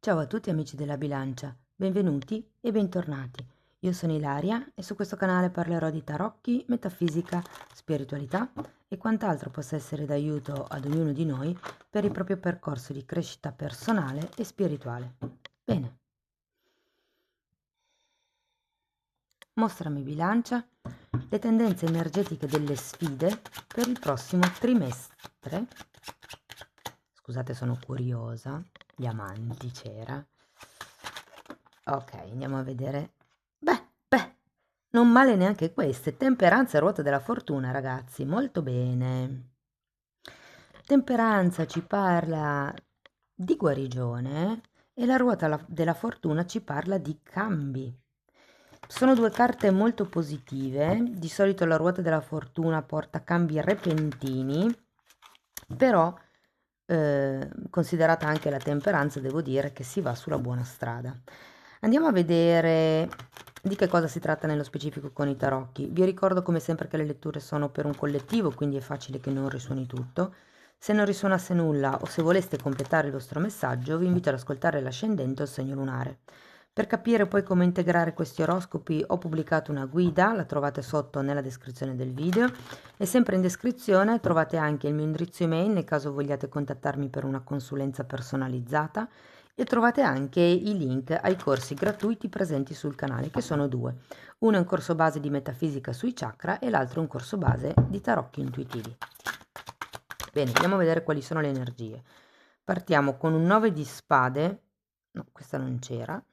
Ciao a tutti amici della bilancia, benvenuti e bentornati. Io sono Ilaria e su questo canale parlerò di tarocchi, metafisica, spiritualità e quant'altro possa essere d'aiuto ad ognuno di noi per il proprio percorso di crescita personale e spirituale. Bene, mostrami bilancia le tendenze energetiche delle sfide per il prossimo trimestre. Scusate, sono curiosa. Gli amanti c'era. Ok, andiamo a vedere. Beh, non male neanche queste. Temperanza e ruota della fortuna, ragazzi. Molto bene. Temperanza ci parla di guarigione e la ruota della fortuna ci parla di cambi. Sono due carte molto positive. Di solito la ruota della fortuna porta cambi repentini, però considerata anche la temperanza, devo dire che si va sulla buona strada. Andiamo a vedere di che cosa si tratta nello specifico con i tarocchi. Vi ricordo come sempre che le letture sono per un collettivo, quindi è facile che non risuoni tutto. Se non risuonasse nulla o se voleste completare il vostro messaggio, vi invito ad ascoltare l'ascendente o il segno lunare. Per capire poi come integrare questi oroscopi ho pubblicato una guida, la trovate sotto nella descrizione del video e sempre in descrizione trovate anche il mio indirizzo email nel caso vogliate contattarmi per una consulenza personalizzata e trovate anche i link ai corsi gratuiti presenti sul canale, che sono due. Uno è un corso base di metafisica sui chakra e l'altro è un corso base di tarocchi intuitivi. Bene, andiamo a vedere quali sono le energie. Partiamo con un 9 di spade. No, questa non c'era,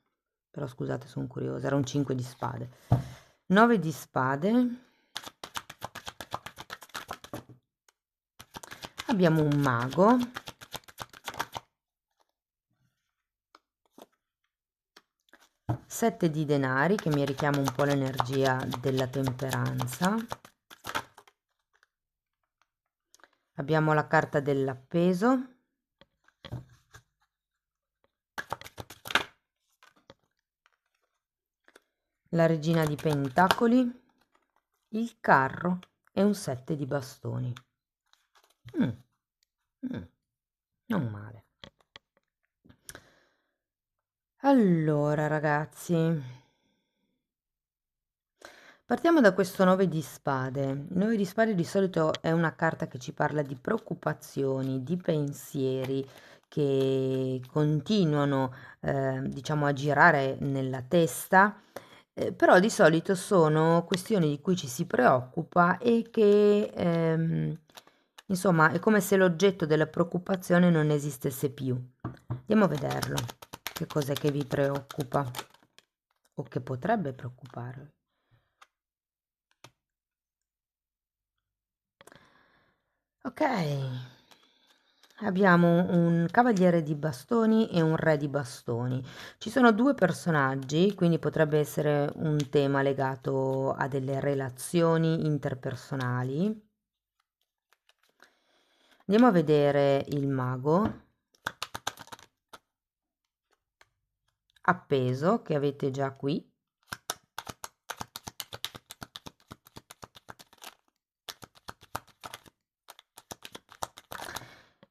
però scusate, sono curiosa, era un 5 di spade. 9 di spade. Abbiamo un mago. 7 di denari, che mi richiama un po' l'energia della temperanza. Abbiamo la carta dell'appeso. La regina di pentacoli, il carro e un 7 di bastoni. Non male. Allora ragazzi, partiamo da questo 9 di spade. Il 9 di spade di solito è una carta che ci parla di preoccupazioni, di pensieri che continuano, diciamo, a girare nella testa, però di solito sono questioni di cui ci si preoccupa e che, insomma, è come se l'oggetto della preoccupazione non esistesse più. Andiamo a vederlo. Che cos'è che vi preoccupa o che potrebbe preoccuparvi? Ok, abbiamo un cavaliere di bastoni e un re di bastoni. Ci sono due personaggi, quindi potrebbe essere un tema legato a delle relazioni interpersonali. Andiamo a vedere il mago appeso che avete già qui.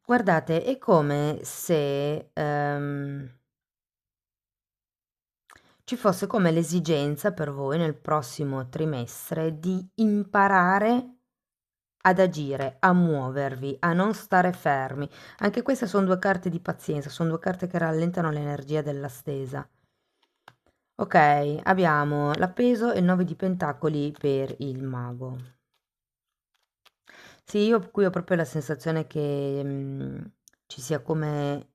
Guardate, è come se ci fosse come l'esigenza per voi nel prossimo trimestre di imparare ad agire, a muovervi, a non stare fermi. Anche queste sono due carte di pazienza, sono due carte che rallentano l'energia della stesa. Ok, abbiamo l'appeso e il 9 di pentacoli per il mago. Sì, io qui ho proprio la sensazione che ci sia come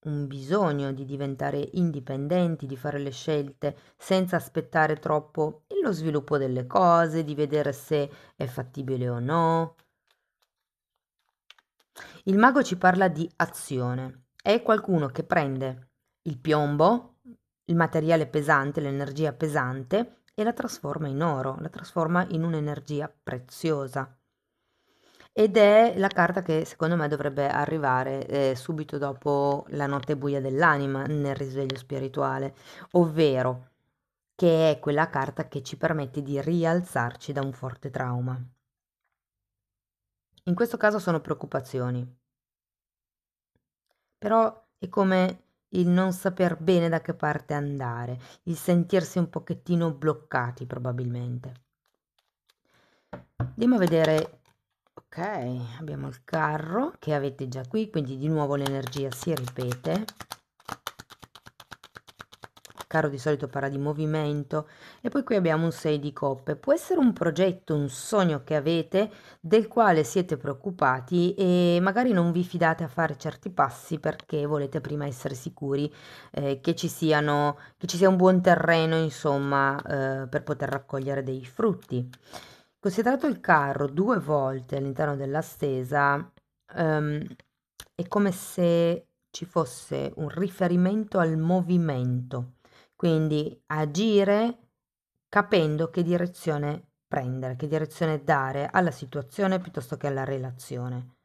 un bisogno di diventare indipendenti, di fare le scelte senza aspettare troppo lo sviluppo delle cose, di vedere se è fattibile o no. Il mago ci parla di azione. È qualcuno che prende il piombo, il materiale pesante, l'energia pesante, e la trasforma in oro, la trasforma in un'energia preziosa. Ed è la carta che secondo me dovrebbe arrivare subito dopo la notte buia dell'anima nel risveglio spirituale, ovvero che è quella carta che ci permette di rialzarci da un forte trauma. In questo caso sono preoccupazioni, però è come il non saper bene da che parte andare, il sentirsi un pochettino bloccati probabilmente. Andiamo a vedere, ok, abbiamo il carro che avete già qui, quindi di nuovo l'energia si ripete. Carro di solito parla di movimento e poi qui abbiamo un 6 di coppe. Può essere un progetto, un sogno che avete del quale siete preoccupati e magari non vi fidate a fare certi passi perché volete prima essere sicuri che ci sia un buon terreno, insomma, per poter raccogliere dei frutti. Considerato il carro due volte all'interno della stesa, è come se ci fosse un riferimento al movimento, quindi agire capendo che direzione prendere, che direzione dare alla situazione piuttosto che alla relazione.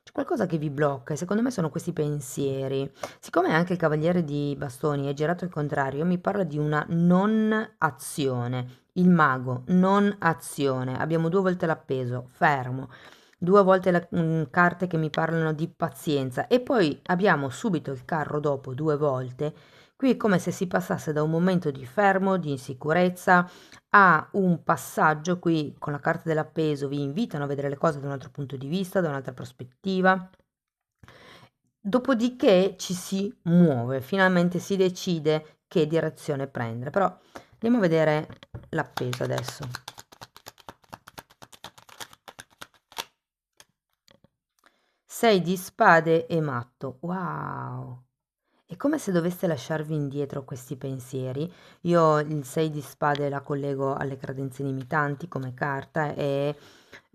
C'è qualcosa che vi blocca e secondo me sono questi pensieri. Siccome anche il cavaliere di bastoni è girato al contrario, mi parla di una non azione. Il mago, non azione. Abbiamo due volte l'appeso, fermo. Due volte carte che mi parlano di pazienza e poi abbiamo subito il carro dopo due volte. Qui è come se si passasse da un momento di fermo, di insicurezza, a un passaggio. Qui con la carta dell'appeso vi invitano a vedere le cose da un altro punto di vista, da un'altra prospettiva. Dopodiché ci si muove, finalmente si decide che direzione prendere. Però andiamo a vedere l'appeso adesso. Sei di spade e matto. Wow! È come se doveste lasciarvi indietro questi pensieri. Io il 6 di spade la collego alle credenze limitanti come carta, è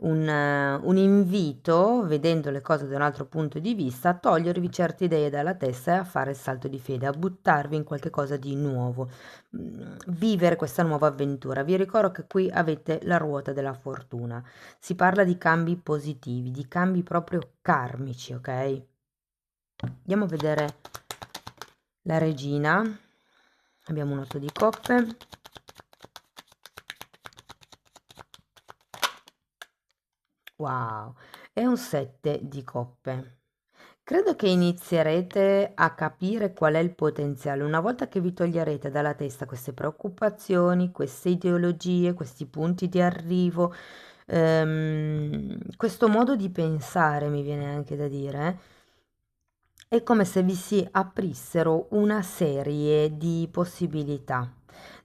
un invito, vedendo le cose da un altro punto di vista, a togliervi certe idee dalla testa e a fare il salto di fede, a buttarvi in qualche cosa di nuovo, vivere questa nuova avventura. Vi ricordo che qui avete la ruota della fortuna. Si parla di cambi positivi, di cambi proprio karmici, ok? Andiamo a vedere la regina. Abbiamo un 8 di coppe. Wow, è un 7 di coppe. Credo che inizierete a capire qual è il potenziale una volta che vi toglierete dalla testa queste preoccupazioni, queste ideologie, questi punti di arrivo, questo modo di pensare, mi viene anche da dire. È come se vi si aprissero una serie di possibilità.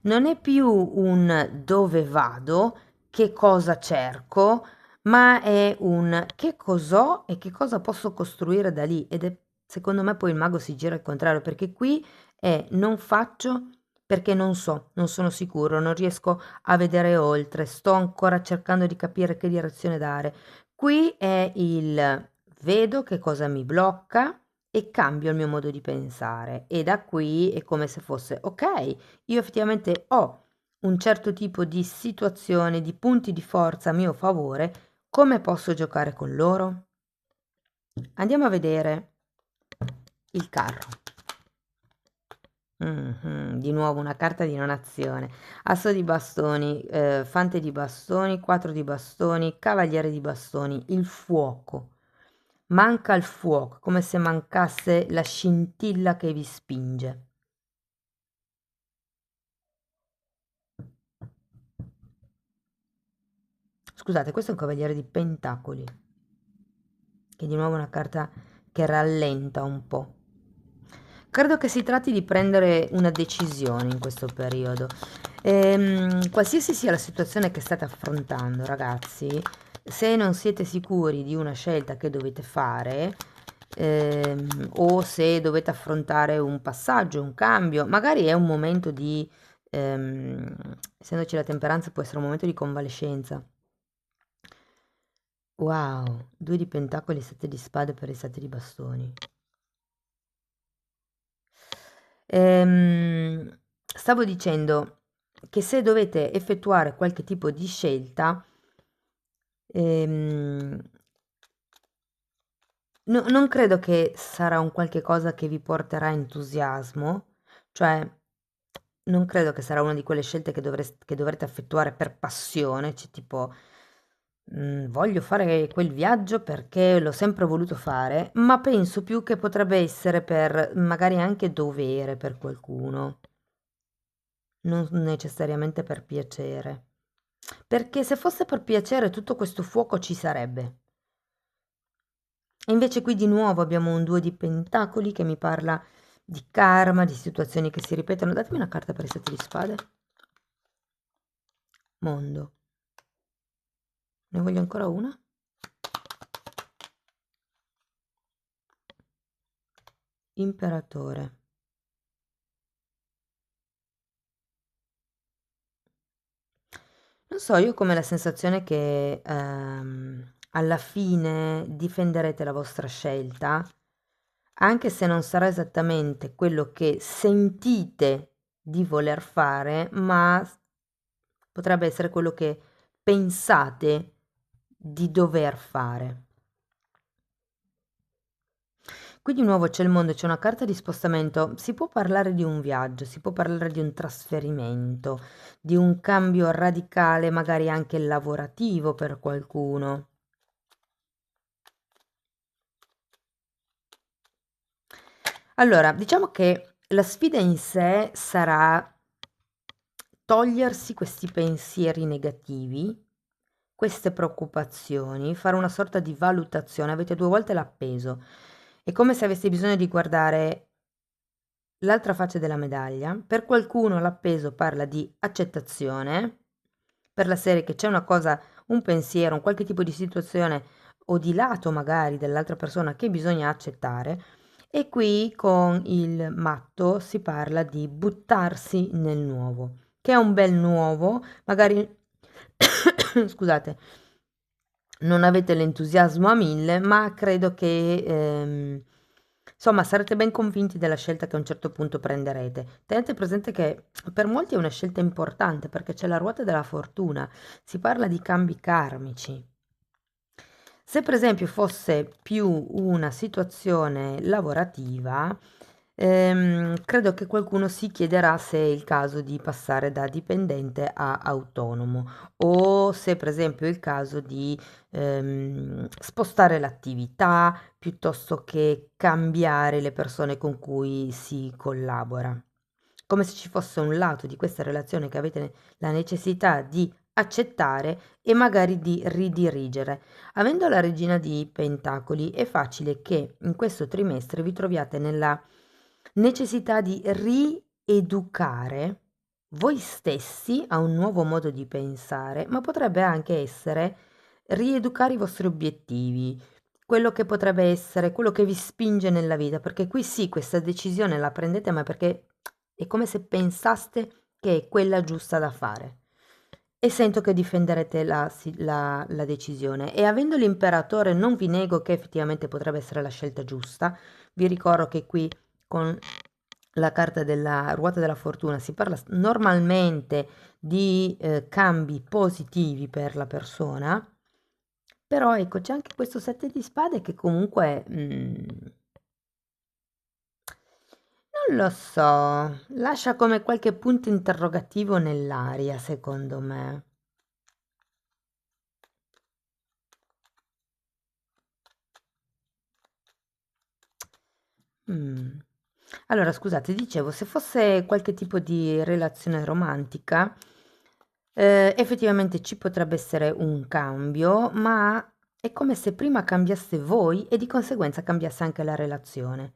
Non è più un dove vado, che cosa cerco, ma è un che cos'ho e che cosa posso costruire da lì. Ed è, secondo me, poi il mago si gira al contrario, perché qui è non faccio perché non so, non sono sicuro, non riesco a vedere oltre, sto ancora cercando di capire che direzione dare. Qui è il vedo che cosa mi blocca e cambio il mio modo di pensare, e da qui è come se fosse ok, io effettivamente ho un certo tipo di situazione, di punti di forza a mio favore, come posso giocare con loro? Andiamo a vedere il carro. Di nuovo una carta di non azione. Asso di bastoni, fante di bastoni, 4 di bastoni, cavaliere di bastoni, il fuoco. Manca il fuoco, come se mancasse la scintilla che vi spinge. Scusate, questo è un cavaliere di pentacoli, che è di nuovo una carta che rallenta un po'. Credo che si tratti di prendere una decisione in questo periodo. Qualsiasi sia la situazione che state affrontando, ragazzi, se non siete sicuri di una scelta che dovete fare, o se dovete affrontare un passaggio, un cambio, magari è un momento di, essendoci la temperanza, può essere un momento di convalescenza. Wow, 2 di pentacoli, 7 di spade per i 7 di bastoni. Stavo dicendo che se dovete effettuare qualche tipo di scelta, ehm, non credo che sarà un qualche cosa che vi porterà entusiasmo, cioè non credo che sarà una di quelle scelte che dovrete effettuare per passione, cioè tipo voglio fare quel viaggio perché l'ho sempre voluto fare, ma penso più che potrebbe essere per magari anche dovere per qualcuno, non necessariamente per piacere. Perché se fosse per piacere tutto questo fuoco ci sarebbe. E invece qui di nuovo abbiamo un 2 di pentacoli che mi parla di karma, di situazioni che si ripetono. Datemi una carta per i 7 di spade. Mondo. Ne voglio ancora una. Imperatore. Non so, io ho come la sensazione che alla fine difenderete la vostra scelta, anche se non sarà esattamente quello che sentite di voler fare, ma potrebbe essere quello che pensate di dover fare. Qui di nuovo c'è il mondo, c'è una carta di spostamento, si può parlare di un viaggio, si può parlare di un trasferimento, di un cambio radicale, magari anche lavorativo per qualcuno. Allora, diciamo che la sfida in sé sarà togliersi questi pensieri negativi, queste preoccupazioni, fare una sorta di valutazione. Avete 2 volte l'appeso. È come se avessi bisogno di guardare l'altra faccia della medaglia. Per qualcuno l'appeso parla di accettazione, per la serie che c'è una cosa, un pensiero, un qualche tipo di situazione o di lato magari dell'altra persona che bisogna accettare. E qui con il matto si parla di buttarsi nel nuovo, che è un bel nuovo, magari scusate, non avete l'entusiasmo a 1000, ma credo che insomma sarete ben convinti della scelta che a un certo punto prenderete. Tenete presente che per molti è una scelta importante perché c'è la ruota della fortuna, si parla di cambi karmici. Se per esempio fosse più una situazione lavorativa, credo che qualcuno si chiederà se è il caso di passare da dipendente a autonomo o se per esempio è il caso di spostare l'attività piuttosto che cambiare le persone con cui si collabora. Come se ci fosse un lato di questa relazione che avete la necessità di accettare e magari di ridirigere. Avendo la regina di Pentacoli è facile che in questo trimestre vi troviate nella necessità di rieducare voi stessi a un nuovo modo di pensare, ma potrebbe anche essere rieducare i vostri obiettivi, quello che potrebbe essere, quello che vi spinge nella vita, perché qui sì, questa decisione la prendete, ma perché è come se pensaste che è quella giusta da fare. E sento che difenderete la decisione. E avendo l'imperatore, non vi nego che effettivamente potrebbe essere la scelta giusta. Vi ricordo che qui con la carta della ruota della fortuna si parla normalmente di cambi positivi per la persona. Però ecco, c'è anche questo 7 di spade che comunque non lo so, lascia come qualche punto interrogativo nell'aria, secondo me. Mm. Allora, scusate, dicevo, se fosse qualche tipo di relazione romantica, effettivamente ci potrebbe essere un cambio, ma è come se prima cambiaste voi e di conseguenza cambiasse anche la relazione.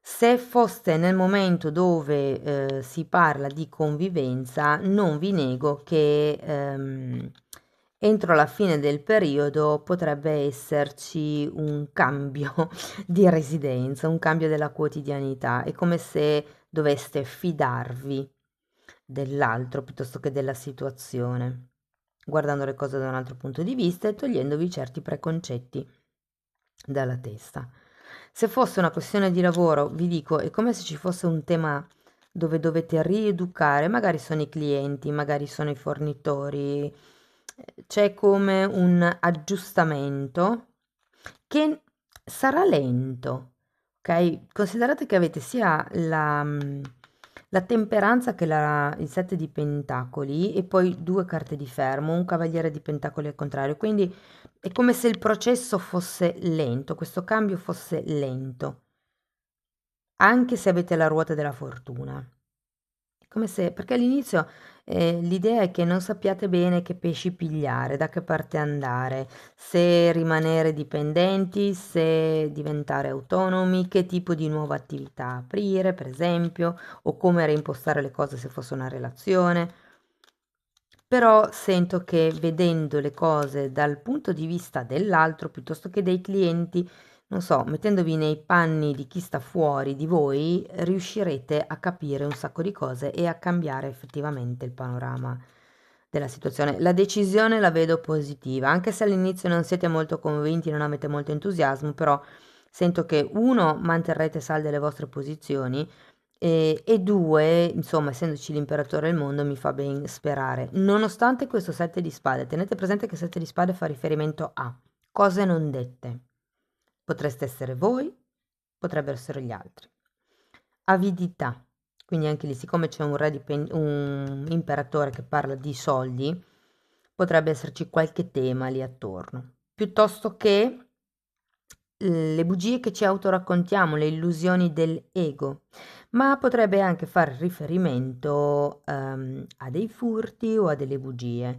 Se foste nel momento dove si parla di convivenza, non vi nego che entro la fine del periodo potrebbe esserci un cambio di residenza, un cambio della quotidianità. È come se doveste fidarvi dell'altro piuttosto che della situazione, guardando le cose da un altro punto di vista e togliendovi certi preconcetti dalla testa. Se fosse una questione di lavoro, vi dico, è come se ci fosse un tema dove dovete rieducare, magari sono i clienti, magari sono i fornitori, c'è come un aggiustamento che sarà lento, ok? Considerate che avete sia la temperanza che è il 7 di pentacoli e poi due carte di fermo, un cavaliere di pentacoli al contrario, quindi è come se il processo fosse lento, questo cambio fosse lento, anche se avete la ruota della fortuna. È come se, perché all'inizio l'idea è che non sappiate bene che pesci pigliare, da che parte andare, se rimanere dipendenti, se diventare autonomi, che tipo di nuova attività aprire, per esempio, o come reimpostare le cose se fosse una relazione. Però sento che vedendo le cose dal punto di vista dell'altro piuttosto che dei clienti, non so, mettendovi nei panni di chi sta fuori di voi, riuscirete a capire un sacco di cose e a cambiare effettivamente il panorama della situazione. La decisione la vedo positiva, anche se all'inizio non siete molto convinti, non avete molto entusiasmo, però sento che uno, manterrete salde le vostre posizioni e due, insomma, essendoci l'imperatore del mondo, mi fa ben sperare. Nonostante questo sette di spade, tenete presente che sette di spade fa riferimento a cose non dette. Potreste essere voi, potrebbero essere gli altri. Avidità, quindi anche lì, siccome c'è un imperatore che parla di soldi, potrebbe esserci qualche tema lì attorno. Piuttosto che le bugie che ci autoraccontiamo, le illusioni dell'ego, ma potrebbe anche fare riferimento a dei furti o a delle bugie.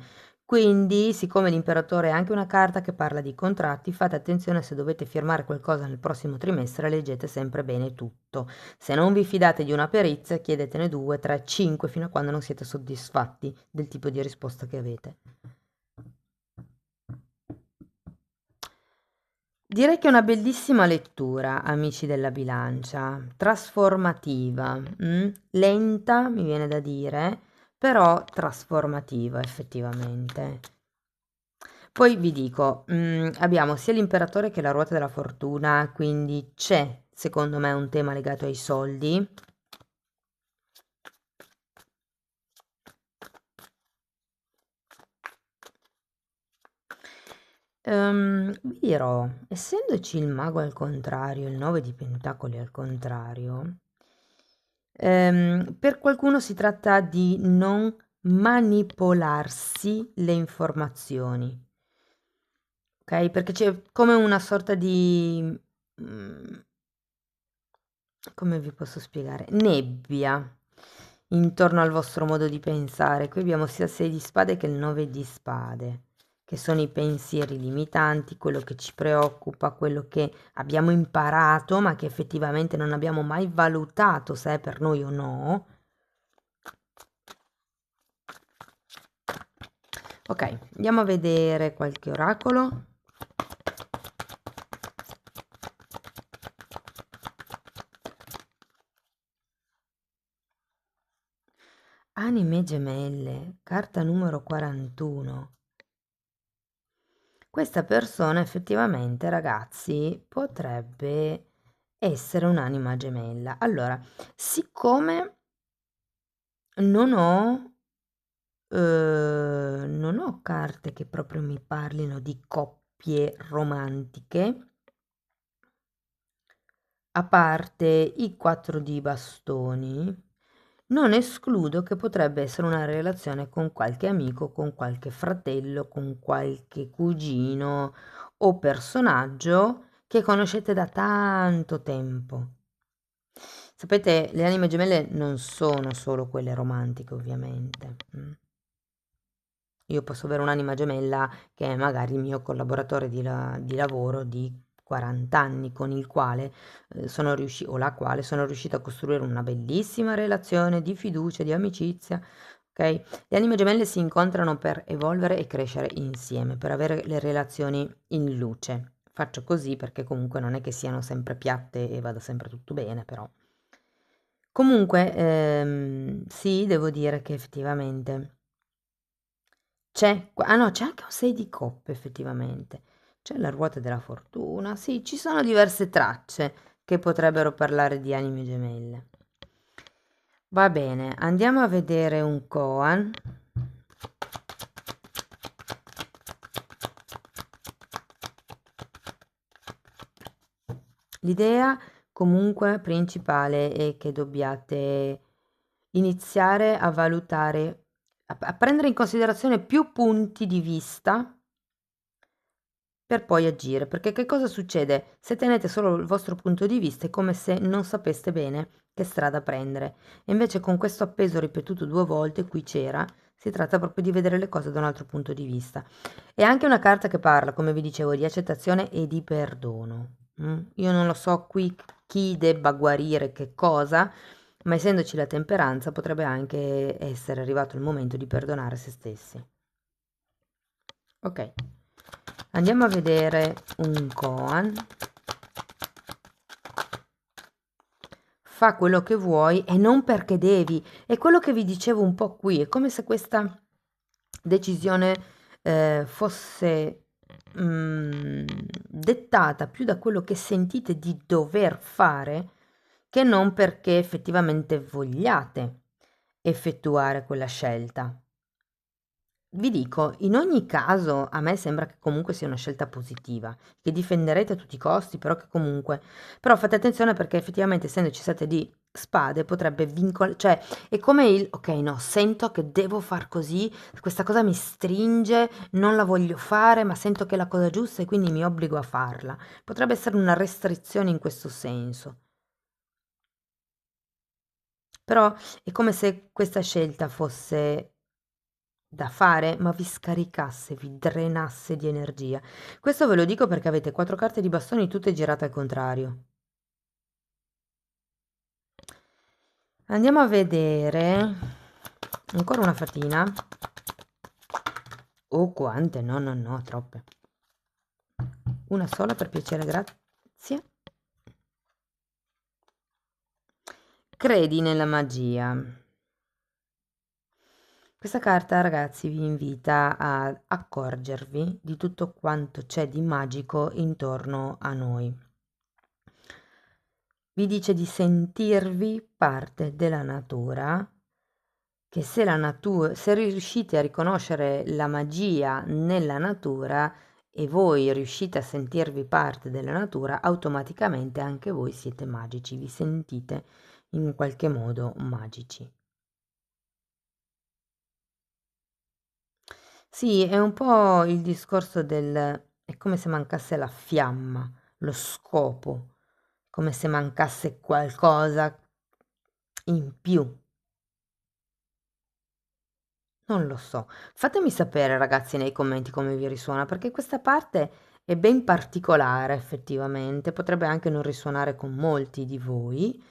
Quindi, siccome l'imperatore è anche una carta che parla di contratti, fate attenzione se dovete firmare qualcosa nel prossimo trimestre, leggete sempre bene tutto. Se non vi fidate di una perizia, chiedetene 2, 3, 5 fino a quando non siete soddisfatti del tipo di risposta che avete. Direi che è una bellissima lettura, amici della bilancia, trasformativa, lenta, mi viene da dire, però trasformativa effettivamente. Poi vi dico, abbiamo sia l'imperatore che la ruota della fortuna, quindi c'è, secondo me, un tema legato ai soldi. Vi dirò, essendoci il mago al contrario, il 9 di pentacoli al contrario, per qualcuno si tratta di non manipolarsi le informazioni, ok? Perché c'è come una sorta di, come vi posso spiegare? Nebbia intorno al vostro modo di pensare. Qui abbiamo sia il 6 di spade che il 9 di spade, che sono i pensieri limitanti, quello che ci preoccupa, quello che abbiamo imparato, ma che effettivamente non abbiamo mai valutato se è per noi o no. Ok, andiamo a vedere qualche oracolo. Anime gemelle, carta numero 41. Questa persona effettivamente, ragazzi, potrebbe essere un'anima gemella. Allora, siccome non ho, non ho carte che proprio mi parlino di coppie romantiche, a parte i 4 di bastoni, non escludo che potrebbe essere una relazione con qualche amico, con qualche fratello, con qualche cugino o personaggio che conoscete da tanto tempo. Sapete, le anime gemelle non sono solo quelle romantiche, ovviamente. Io posso avere un'anima gemella che è magari il mio collaboratore di lavoro di 40 anni con il quale sono riuscito, o la quale sono riuscita a costruire una bellissima relazione di fiducia, di amicizia. Ok? Le anime gemelle si incontrano per evolvere e crescere insieme, per avere le relazioni in luce. Faccio così perché comunque non è che siano sempre piatte e vada sempre tutto bene, però. Comunque, sì, devo dire che effettivamente ah no, c'è anche un 6 di coppe effettivamente. C'è la ruota della fortuna. Sì, ci sono diverse tracce che potrebbero parlare di anime gemelle. Va bene, andiamo a vedere un koan. L'idea comunque principale è che dobbiate iniziare a valutare, a prendere in considerazione più punti di vista per poi agire, perché che cosa succede? Se tenete solo il vostro punto di vista è come se non sapeste bene che strada prendere, e invece con questo appeso ripetuto 2 volte, qui c'era, si tratta proprio di vedere le cose da un altro punto di vista. È anche una carta che parla, come vi dicevo, di accettazione e di perdono. Io non lo so qui chi debba guarire che cosa, ma essendoci la temperanza potrebbe anche essere arrivato il momento di perdonare se stessi. Ok, andiamo a vedere un koan. Fa quello che vuoi e non perché devi. È quello che vi dicevo un po' qui. È come se questa decisione fosse dettata più da quello che sentite di dover fare che non perché effettivamente vogliate effettuare quella scelta. Vi dico, in ogni caso a me sembra che comunque sia una scelta positiva, che difenderete a tutti i costi, però che comunque... Però fate attenzione perché effettivamente essendoci 7 di spade potrebbe vincolare, cioè è come il, ok no, sento che devo far così, questa cosa mi stringe, non la voglio fare, ma sento che è la cosa giusta e quindi mi obbligo a farla. Potrebbe essere una restrizione in questo senso. Però è come se questa scelta fosse da fare, ma vi scaricasse, vi drenasse di energia. Questo ve lo dico perché avete 4 carte di bastoni tutte girate al contrario. Andiamo a vedere ancora una fatina. Oh, quante? No, no, no, troppe. Una sola per piacere, grazie. Credi nella magia. Questa carta, ragazzi, vi invita ad accorgervi di tutto quanto c'è di magico intorno a noi. Vi dice di sentirvi parte della natura, che se se riuscite a riconoscere la magia nella natura e voi riuscite a sentirvi parte della natura, automaticamente anche voi siete magici, vi sentite in qualche modo magici. Sì, è un po' il discorso del... è come se mancasse la fiamma, lo scopo, come se mancasse qualcosa in più. Non lo so. Fatemi sapere, ragazzi, nei commenti come vi risuona, perché questa parte è ben particolare, effettivamente. Potrebbe anche non risuonare con molti di voi.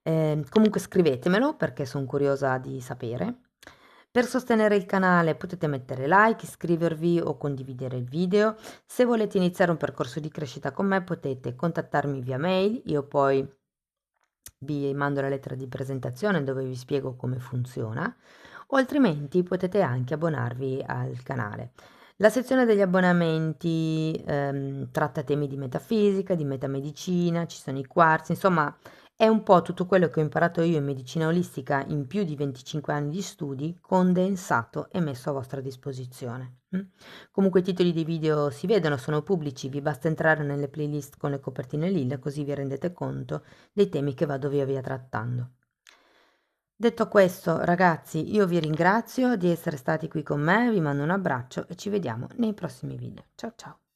Comunque scrivetemelo perché sono curiosa di sapere. Per sostenere il canale potete mettere like, iscrivervi o condividere il video. Se volete iniziare un percorso di crescita con me potete contattarmi via mail, io poi vi mando la lettera di presentazione dove vi spiego come funziona, o altrimenti potete anche abbonarvi al canale. La sezione degli abbonamenti tratta temi di metafisica, di metamedicina, ci sono i quarzi, insomma è un po' tutto quello che ho imparato io in medicina olistica in più di 25 anni di studi, condensato e messo a vostra disposizione. Comunque i titoli dei video si vedono, sono pubblici, vi basta entrare nelle playlist con le copertine lilla così vi rendete conto dei temi che vado via via trattando. Detto questo, ragazzi, io vi ringrazio di essere stati qui con me, vi mando un abbraccio e ci vediamo nei prossimi video. Ciao ciao!